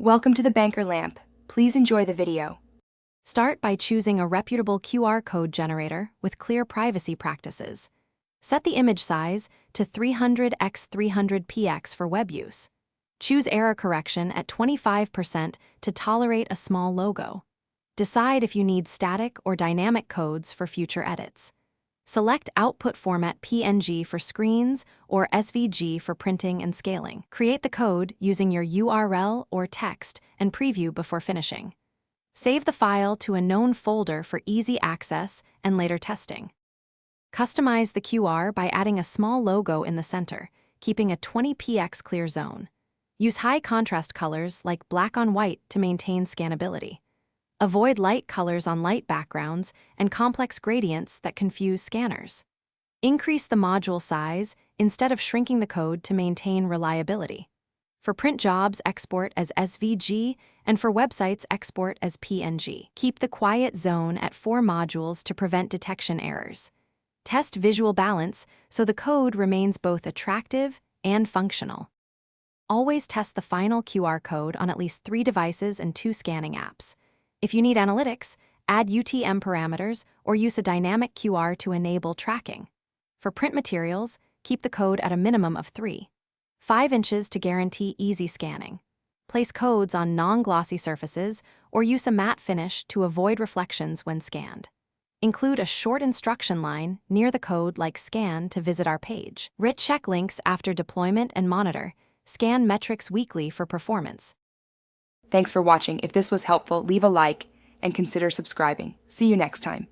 Welcome to the Banker Lamp. Please enjoy the video. Start by choosing a reputable QR code generator with clear privacy practices. Set the image size to 300 x 300 px for web use. Choose error correction at 25% to tolerate a small logo. Decide if you need static or dynamic codes for future edits. Select output format PNG for screens or SVG for printing and scaling. Create the code using your URL or text and preview before finishing. Save the file to a known folder for easy access and later testing. Customize the QR by adding a small logo in the center, keeping a 20px clear zone. Use high contrast colors like black on white to maintain scannability. Avoid light colors on light backgrounds and complex gradients that confuse scanners. Increase the module size instead of shrinking the code to maintain reliability. For print jobs, export as SVG, and for websites, export as PNG. Keep the quiet zone at 4 modules to prevent detection errors. Test visual balance so the code remains both attractive and functional. Always test the final QR code on at least 3 devices and 2 scanning apps. If you need analytics, add UTM parameters or use a dynamic QR to enable tracking. For print materials, keep the code at a minimum of 3. 5 inches to guarantee easy scanning. Place codes on non-glossy surfaces or use a matte finish to avoid reflections when scanned. Include a short instruction line near the code like scan to visit our page. Check links after deployment and monitor. Scan metrics weekly for performance. Thanks for watching. If this was helpful, leave a like and consider subscribing. See you next time.